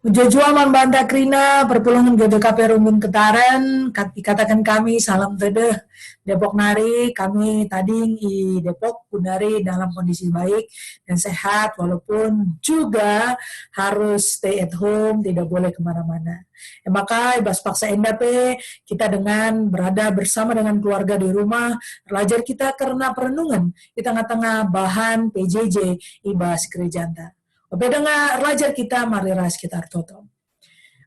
Jojua Mambanta Krina, Perpulungan GBKP Rumbun Ketaren, katakan kami salam tedeh Depok Nari, kami tading di Depok Kundari dalam kondisi baik dan sehat, walaupun juga harus stay at home, tidak boleh kemana-mana. Maka ibas paksa endape, kita dengan berada bersama dengan keluarga di rumah, belajar kita karena perenungan di tengah-tengah bahan PJJ ibas gerejanta. Bedanga raja kita, mari ras kita artoto.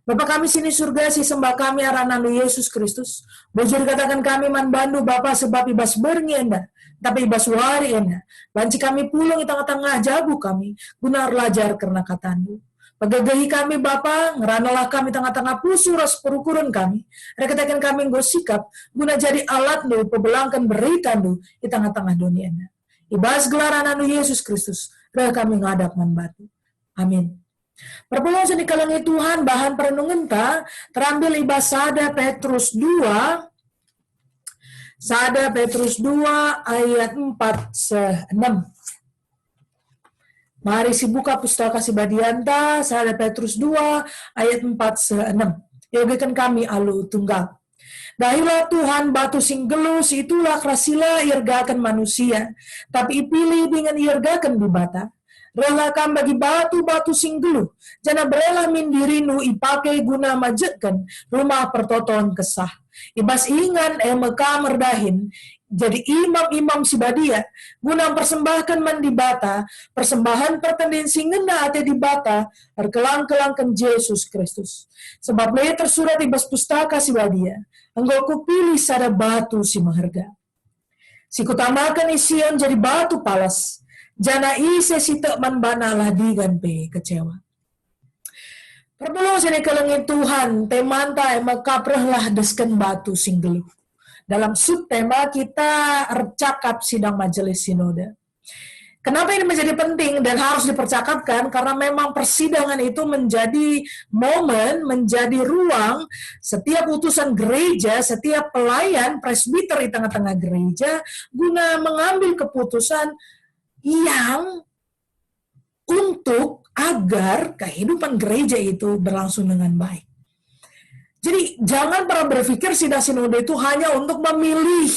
Bapa kami sini surga, si sembah kami arananu Yesus Kristus. Bujur katakan kami man bandu Bapa sebab ibas berngi enda, tapi ibas wari enda. Banci kami pulang di tengah-tengah jabu kami, guna lajar karena katandu. Pagagahi kami Bapa, ngeranalah kami tengah-tengah pusuras perukuran kami. Rekatakan kami sikap, guna jadi alat nu, pebelangkan berita nu, di tengah-tengah dunia enda. Ibas gelaran anu Yesus Kristus, kami ngadap man batu. Amin. Perpuluhan seni kalangi Tuhan, bahan perenungan ta terambil ibas Sada Petrus 2 ayat 4-6. Mari sibuka pustaka Sibadianta, Sada Petrus 2 ayat 4-6. Yogikan kami alu tunggal. Dahilah Tuhan batu sing gelus, itulah krasila irgakan manusia, tapi ipilih dengan irgakan bibata. Relakan bagi batu-batu singgelu, jana berela min dirinu ipakai guna majekan rumah pertoton kesah. Ibas ingan meka merdahin, jadi imam-imam sibadia, guna persembahkan mandibata, persembahan pertandin singenda ate dibata, erkelang-kelangkan Yesus Kristus. Sebab leh tersurat ibas pustaka sibadia, engkau kupilih sada batu si maharga. Si kutamakan ision jadi batu palas, jana ise sitek manbana ladigan pe kecewa. Perpuluh sini kelengin Tuhan, temanta mekaprehlah desken batu singgelu. Dalam subtema kita cakap sidang majelis sinode. Kenapa ini menjadi penting dan harus dipercakapkan? Karena memang persidangan itu menjadi momen, menjadi ruang setiap utusan gereja, setiap pelayan presbiter di tengah-tengah gereja guna mengambil keputusan yang untuk agar kehidupan gereja itu berlangsung dengan baik. Jadi jangan pernah berpikir sidang sinode itu hanya untuk memilih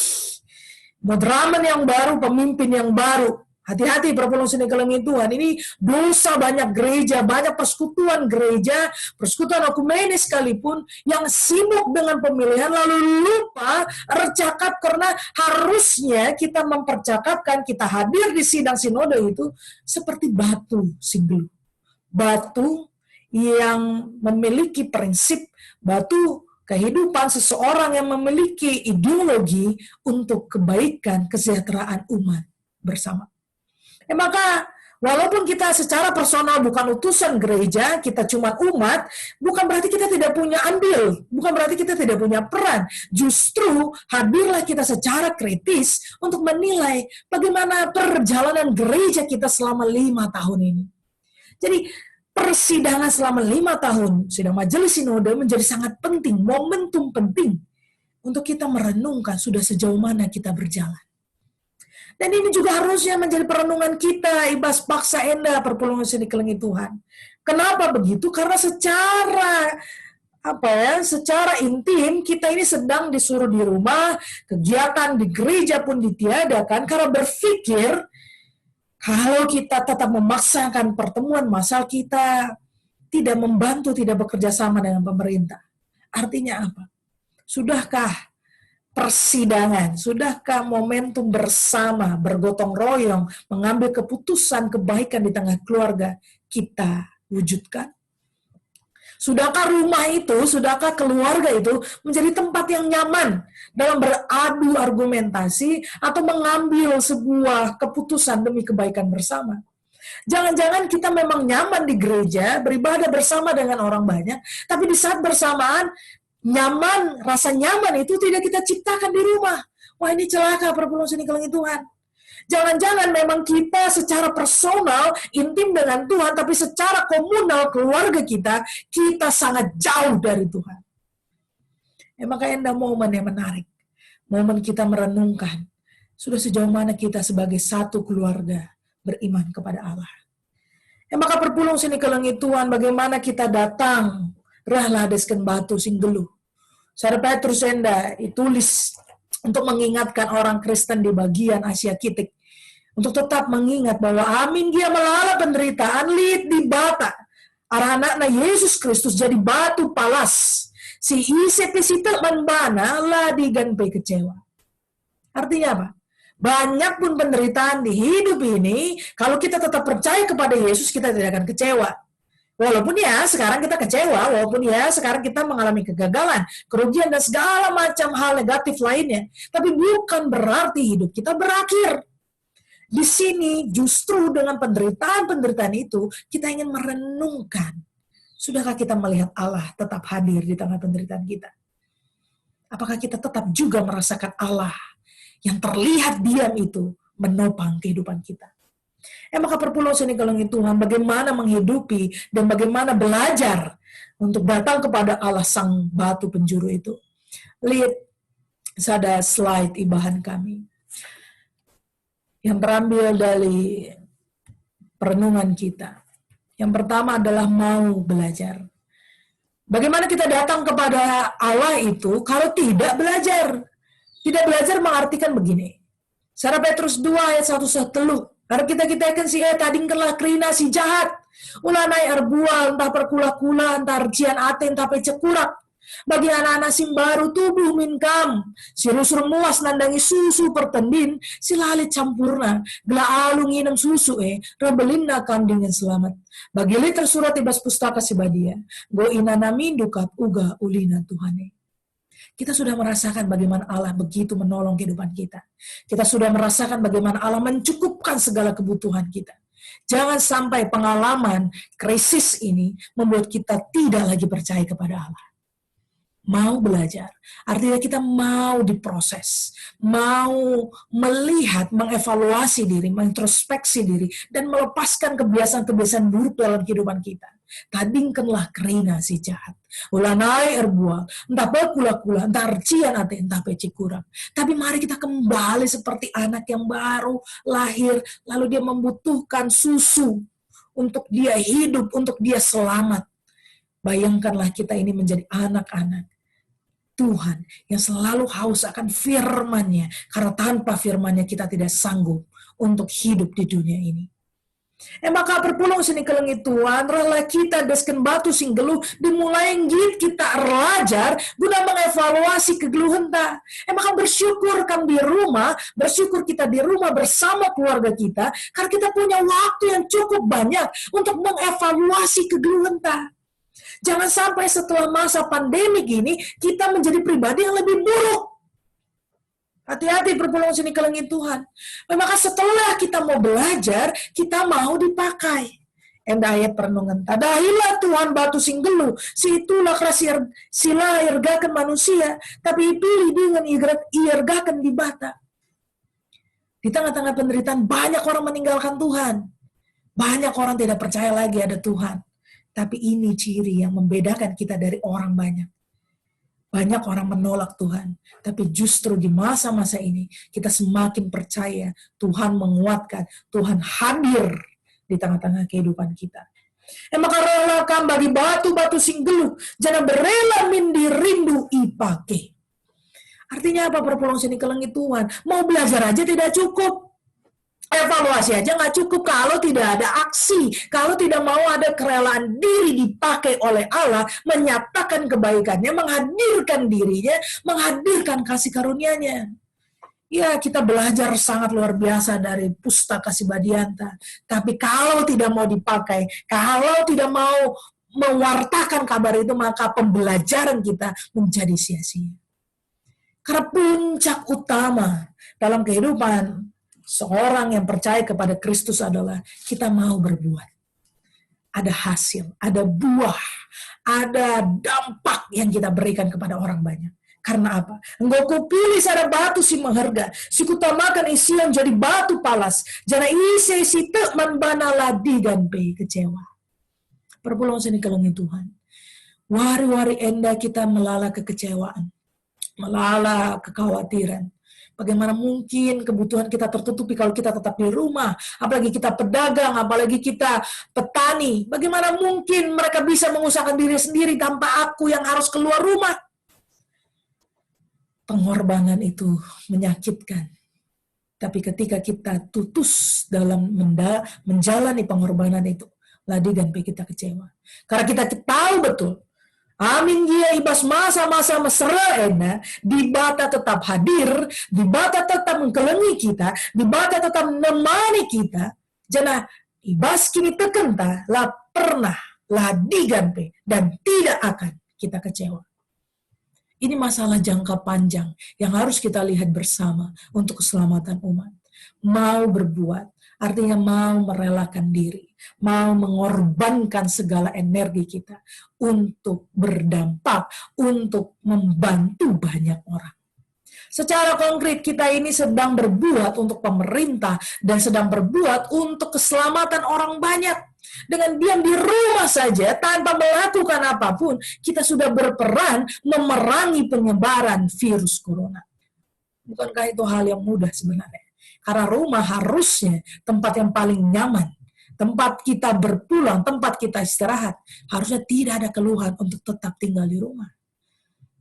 moderamen yang baru, pemimpin yang baru. Hati-hati perpuluhan sini kelengin Tuhan. Ini dosa banyak gereja, banyak persekutuan gereja, persekutuan ekumenis sekalipun yang sibuk dengan pemilihan lalu lupa bercakap karena harusnya kita mempercakapkan, kita hadir di sidang sinode itu seperti batu singgelu. Batu yang memiliki prinsip, batu kehidupan seseorang yang memiliki ideologi untuk kebaikan, kesejahteraan umat bersama. Maka walaupun kita secara personal bukan utusan gereja, kita cuma umat, bukan berarti kita tidak punya andil, bukan berarti kita tidak punya peran. Justru hadirlah kita secara kritis untuk menilai bagaimana perjalanan gereja kita selama 5 tahun ini. Jadi persidangan selama 5 tahun, sidang majelis sinode menjadi sangat penting, momentum penting untuk kita merenungkan sudah sejauh mana kita berjalan. Dan ini juga harusnya menjadi perenungan kita, ibas paksa enda perpulungan sini kelengi Tuhan. Kenapa begitu? Karena secara intim kita ini sedang disuruh di rumah, kegiatan di gereja pun ditiadakan karena berpikir kalau kita tetap memaksakan pertemuan massal kita tidak membantu, tidak bekerja sama dengan pemerintah. Artinya apa? Sudahkah persidangan, sudahkah momentum bersama, bergotong royong, mengambil keputusan kebaikan di tengah keluarga kita wujudkan? Sudahkah rumah itu, sudahkah keluarga itu menjadi tempat yang nyaman dalam beradu argumentasi atau mengambil sebuah keputusan demi kebaikan bersama? Jangan-jangan kita memang nyaman di gereja, beribadah bersama dengan orang banyak, tapi di saat bersamaan, rasa nyaman itu tidak kita ciptakan di rumah. Wah, ini celaka perpuluhan sini kelengi Tuhan. Jangan-jangan memang kita secara personal, intim dengan Tuhan, tapi secara komunal, keluarga kita sangat jauh dari Tuhan. Maka ada momen yang menarik. Momen kita merenungkan, sudah sejauh mana kita sebagai satu keluarga beriman kepada Allah. Maka perpulung sini kelengit Tuhan, bagaimana kita datang, rahlah desken batu sing geluh. Sara Petrus enda ditulis untuk mengingatkan orang Kristen di bagian Asia Kitik, untuk tetap mengingat bahwa amin dia melala penderitaan lid di bata. Arah anakna Yesus Kristus jadi batu palas. Si ise pesita manbana lah diganpe kecewa. Artinya apa? Banyak pun penderitaan di hidup ini, kalau kita tetap percaya kepada Yesus, kita tidak akan kecewa. Walaupun ya sekarang kita kecewa, walaupun ya sekarang kita mengalami kegagalan, kerugian, dan segala macam hal negatif lainnya. Tapi bukan berarti hidup kita berakhir. Di sini justru dengan penderitaan-penderitaan itu, kita ingin merenungkan. Sudahkah kita melihat Allah tetap hadir di tengah penderitaan kita? Apakah kita tetap juga merasakan Allah yang terlihat diam itu menopang kehidupan kita? Maka perpulung sini kelengit Tuhan, bagaimana menghidupi dan bagaimana belajar untuk datang kepada Allah sang batu penjuru itu. Lihat, ada slide ibahan kami yang terambil dari perenungan kita. Yang pertama adalah mau belajar. Bagaimana kita datang kepada Allah itu kalau tidak belajar? Tidak belajar mengartikan begini. Sara Petrus 2 ayat 1-3. Karena kita akan si tadingkelah kerina si jahat. Ulanai erbual, entah perkula-kula, entah arcian ate, entah pecekurak. Bagi anak-anak sing baru tubuh minkam. Si rusur muas nandangi susu pertendin, si lalit campurna. Gela alung inem susu rebelinna kam dengan selamat. Bagi liter surat ibas pustaka si badia. Go inana mindukat uga ulina Tuhane. Kita sudah merasakan bagaimana Allah begitu menolong kehidupan kita. Kita sudah merasakan bagaimana Allah mencukupkan segala kebutuhan kita. Jangan sampai pengalaman krisis ini membuat kita tidak lagi percaya kepada Allah. Mau belajar, artinya kita mau diproses, mau melihat, mengevaluasi diri, mengintrospeksi diri, dan melepaskan kebiasaan-kebiasaan buruk dalam kehidupan kita. Tadingkanlah kerina si jahat. Ulanai erbual, entah pekula-kula, entah arcian ate, entah peci kurang. Tapi mari kita kembali seperti anak yang baru lahir, lalu dia membutuhkan susu untuk dia hidup, untuk dia selamat. Bayangkanlah kita ini menjadi anak-anak Tuhan yang selalu haus akan firman-Nya, karena tanpa firman-Nya kita tidak sanggup untuk hidup di dunia ini. Maka perpulung sini kelengit Tuhan, rela kita desken batu sing geluh, dimulai ngit kita belajar guna mengevaluasi kegeluhan ta. Maka bersyukur kan di rumah, bersyukur kita di rumah bersama keluarga kita, karena kita punya waktu yang cukup banyak untuk mengevaluasi kegeluhan ta. Jangan sampai setelah masa pandemi ini kita menjadi pribadi yang lebih buruk. Hati-hati perpulung sini kelengit Tuhan. Maka setelah kita mau belajar, kita mau dipakai. Enda ayat perenungan. Tadahilah Tuhan batu sing geluh, si itulah krasir sila irgakan manusia, tapi pilih dengan irgakan di bata. Di tengah-tengah penderitaan banyak orang meninggalkan Tuhan. Banyak orang tidak percaya lagi ada Tuhan. Tapi ini ciri yang membedakan kita dari orang banyak. Banyak orang menolak Tuhan. Tapi justru di masa-masa ini, kita semakin percaya Tuhan menguatkan, Tuhan hadir di tengah-tengah kehidupan kita. Maka relakan bagi batu-batu sing geluh, jangan berela mindi rindu ipake. Artinya apa perpulung sini kelengit Tuhan? Mau belajar aja tidak cukup. Evaluasi aja nggak cukup kalau tidak ada aksi, kalau tidak mau ada kerelaan diri dipakai oleh Allah, menyatakan kebaikannya, menghadirkan dirinya, menghadirkan kasih karunia-Nya. Ya, kita belajar sangat luar biasa dari Pustaka Si Badianta, tapi kalau tidak mau dipakai, kalau tidak mau mewartakan kabar itu, maka pembelajaran kita menjadi sia-sia. Karena puncak utama dalam kehidupan seorang yang percaya kepada Kristus adalah kita mau berbuat. Ada hasil, ada buah, ada dampak yang kita berikan kepada orang banyak. Karena apa? Engkau kupilih sada batu si mengharga, si kutamakan isian jadi batu palas, jana isi si te manbana ladi dan pe kecewa. Perpulung sini kelengit Tuhan. Wari-wari enda kita melala kekecewaan, melala kekhawatiran. Bagaimana mungkin kebutuhan kita tertutupi kalau kita tetap di rumah? Apalagi kita pedagang, apalagi kita petani. Bagaimana mungkin mereka bisa mengusahakan diri sendiri tanpa aku yang harus keluar rumah? Pengorbanan itu menyakitkan. Tapi ketika kita tutus dalam menjalani pengorbanan itu, ladi dan kita kecewa. Karena kita tahu betul, amin dia ibas masa-masa mesra ena, di bata tetap hadir, di bata tetap mengkelengi kita, di bata tetap menemani kita. Jana ibas kini tekenta lah pernah lah diganti dan tidak akan kita kecewa. Ini masalah jangka panjang yang harus kita lihat bersama untuk keselamatan umat. Mau berbuat, artinya mau merelakan diri, mau mengorbankan segala energi kita untuk berdampak, untuk membantu banyak orang. Secara konkret kita ini sedang berbuat untuk pemerintah dan sedang berbuat untuk keselamatan orang banyak. Dengan diam di rumah saja tanpa melakukan apapun, kita sudah berperan memerangi penyebaran virus corona. Bukankah itu hal yang mudah sebenarnya? Karena rumah harusnya tempat yang paling nyaman, tempat kita berpulang, tempat kita istirahat. Harusnya tidak ada keluhan untuk tetap tinggal di rumah.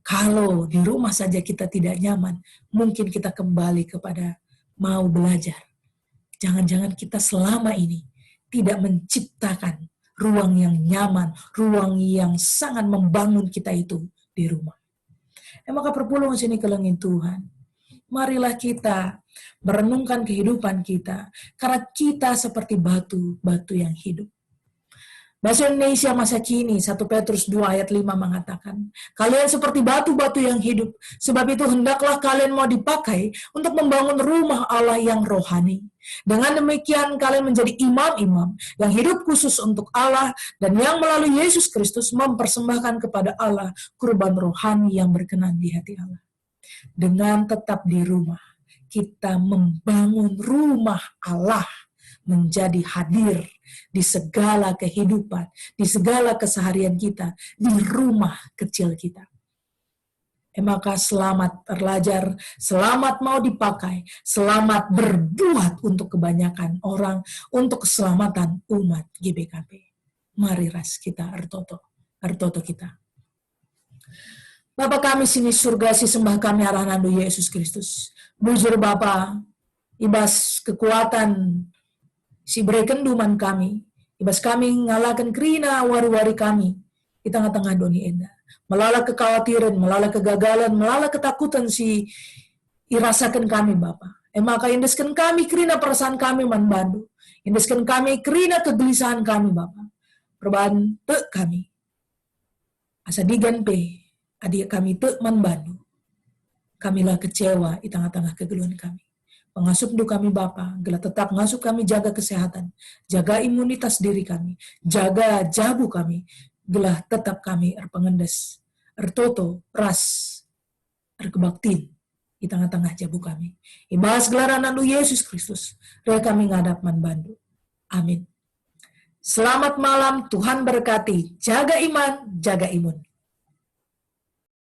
Kalau di rumah saja kita tidak nyaman, mungkin kita kembali kepada mau belajar. Jangan-jangan kita selama ini tidak menciptakan ruang yang nyaman, ruang yang sangat membangun kita itu di rumah. Maka perpulungan sini kelengin Tuhan. Marilah kita merenungkan kehidupan kita, karena kita seperti batu yang hidup. Bahasa Indonesia masa kini, 1 Petrus 2 ayat 5 mengatakan, kalian seperti batu-batu yang hidup, sebab itu hendaklah kalian mau dipakai untuk membangun rumah Allah yang rohani. Dengan demikian kalian menjadi imam-imam yang hidup khusus untuk Allah dan yang melalui Yesus Kristus mempersembahkan kepada Allah kurban rohani yang berkenan di hati Allah. Dengan tetap di rumah, kita membangun rumah Allah menjadi hadir di segala kehidupan, di segala keseharian kita, di rumah kecil kita. Maka selamat terlajar, selamat mau dipakai, selamat berbuat untuk kebanyakan orang, untuk keselamatan umat GBKP. Mari ras kita artoto kita. Bapa kami sini surga, si sembah kami arahanandu Yesus Kristus. Bujur Bapa, ibas kekuatan si berikan duman kami, ibas kami ngalakan kerina wari-wari kami di tengah-tengah doni enda. Melala kekhawatiran, melala kegagalan, melala ketakutan si irasakan kami Bapa. Maka indeskan kami kerina perasaan kami manbandu. Indeskan kami kerina kegelisahan kami Bapa. Perubahan te kami. Asa digan pe, adik kami te manbandu. Kamilah kecewa di tengah-tengah kegeluhan kami. Pengasup du kami Bapa, gelah tetap ngasup kami, jaga kesehatan, jaga imunitas diri kami, jaga jabu kami, gelah tetap kami erpengendes, ertoto, ras, erkebaktin di tengah-tengah jabu kami. Ibas gelaran anu Yesus Kristus, rea kami ngadap manbandu. Amin. Selamat malam, Tuhan berkati, jaga iman, jaga imun.